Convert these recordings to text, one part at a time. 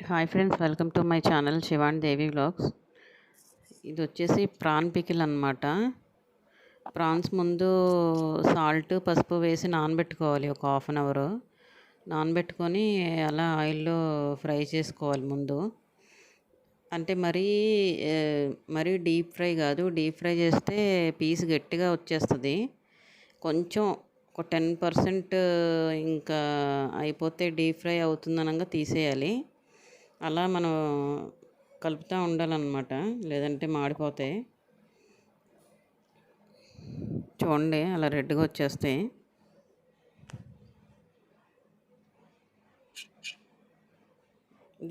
Hi friends, welcome to my channel Shivani Devi vlogs. ఇది వచ్చేసి PRAN pickle అనమాట. Prawns ముందు సాల్ట్ పసుపు వేసి నానబెట్టుకోవాలి. ఒక హాఫ్ అన్ అవర్ నానబెట్టుకొని అలా ఆయిల్లో ఫ్రై చేసుకోవాలి ముందు. అంటే మరీ డీప్ ఫ్రై కాదు. డీప్ ఫ్రై చేస్తే పీస్ గట్టిగా వచ్చేస్తుంది. కొంచెం ఒక 10% ఇంకా అయిపోతే డీప్ ఫ్రై అవుతుందనగా తీసేయాలి. అలా మనం కలుపుతూ ఉండాలన్నమాట, లేదంటే మాడిపోతాయి. చూడండి, అలా రెడ్గా వచ్చేస్తాయి.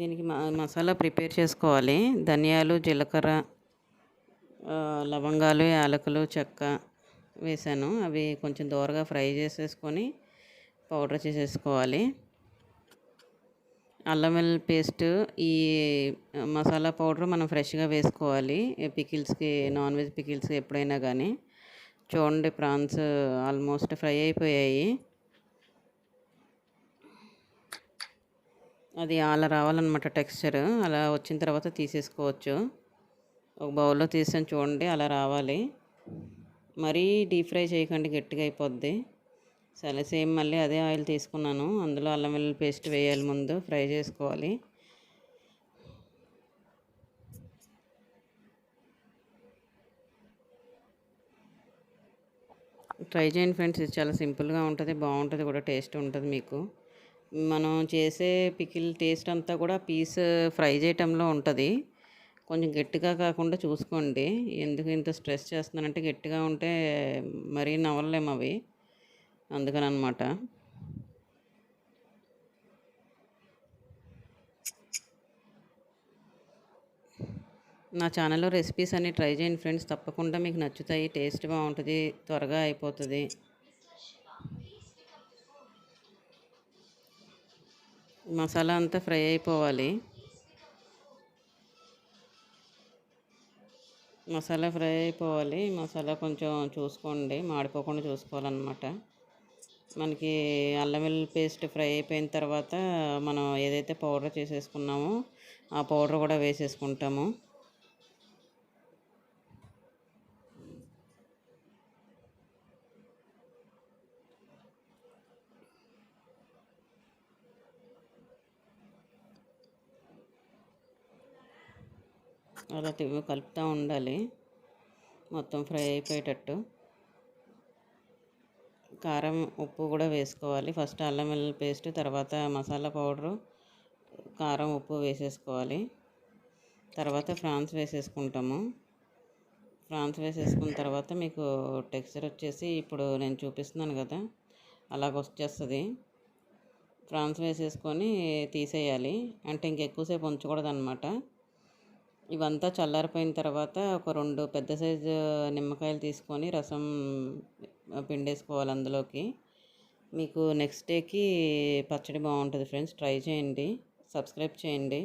దీనికి మసాలా ప్రిపేర్ చేసుకోవాలి. ధనియాలు, జీలకర్ర, లవంగాలు, యాలకులు, చెక్క వేసాను. అవి కొంచెం దోరగా ఫ్రై చేసేసుకొని పౌడర్ చేసేసుకోవాలి. అల్లం వెల్లుల్లి పేస్ట్, ఈ మసాలా పౌడర్ మనం ఫ్రెష్గా వేసుకోవాలి. పికిల్స్కి, నాన్ వెజ్ పికిల్స్కి ఎప్పుడైనా కానీ. చూడండి, ప్రాన్స్ ఆల్మోస్ట్ ఫ్రై అయిపోయాయి. అది అలా రావాలన్నమాట టెక్స్చర్. అలా వచ్చిన తర్వాత తీసేసుకోవచ్చు. ఒక బౌల్లో తీసాను, చూడండి అలా రావాలి. మరీ డీప్ ఫ్రై చేయకండి, గట్టిగా అయిపోద్ది. సరే, సేమ్ మళ్ళీ అదే ఆయిల్ తీసుకున్నాను. అందులో అల్లం వెల్లుల్లి పేస్ట్ వేయాలి, ముందు ఫ్రై చేసుకోవాలి. ట్రై చేయండి ఫ్రెండ్స్, ఇది చాలా సింపుల్గా ఉంటుంది, బాగుంటుంది కూడా, టేస్ట్ ఉంటుంది. మీకు మనం చేసే పికిల్ టేస్ట్ అంతా కూడా పీస్ ఫ్రై చేయటంలో ఉంటుంది. కొంచెం గట్టిగా కాకుండా చూసుకోండి. ఎందుకు ఇంత స్ట్రెస్ చేస్తున్నానంటే, గట్టిగా ఉంటే మరీ నవలలేము అవి, అందుకని అనమాట. నా ఛానల్లో రెసిపీస్ అన్నీ ట్రై చేయండి ఫ్రెండ్స్, తప్పకుండా మీకు నచ్చుతాయి. టేస్ట్ బాగుంటుంది, త్వరగా అయిపోతుంది. మసాలా అంతా ఫ్రై అయిపోవాలి. మసాలా కొంచెం చూసుకోండి, మాడిపోకుండా చూసుకోవాలన్నమాట. మనకి అల్లం వెల్లుల్లి పేస్ట్ ఫ్రై అయిపోయిన తర్వాత మనం ఏదైతే పౌడర్ చేసేసుకున్నామో ఆ పౌడర్ కూడా వేసేసుకుంటాము. అలా కలుపుతూ ఉండాలి, మొత్తం ఫ్రై అయిపోయేటట్టు. కారం, ఉప్పు కూడా వేసుకోవాలి. ఫస్ట్ అల్లం వెల్లుల్లి పేస్ట్, తర్వాత మసాలా పౌడరు, కారం, ఉప్పు వేసేసుకోవాలి. తర్వాత ప్రాన్స్ వేసేసుకుంటాము. ప్రాన్స్ వేసేసుకున్న తర్వాత మీకు టెక్స్చర్ వచ్చేసి ఇప్పుడు నేను చూపిస్తున్నాను కదా, అలాగ వచ్చేస్తుంది. ప్రాన్స్ వేసేసుకొని తీసేయాలి. అంటే ఇంకెక్కువసేపు ఉంచకూడదు అనమాట. ఇవంతా చల్లారిపోయిన తర్వాత ఒక 2 పెద్ద సైజు నిమ్మకాయలు తీసుకొని రసం పిండేసుకోవాలి అందులోకి. మీకు నెక్స్ట్ డేకి పచ్చడి బాగుంటుంది ఫ్రెండ్స్, ట్రై చేయండి, సబ్స్క్రైబ్ చేయండి.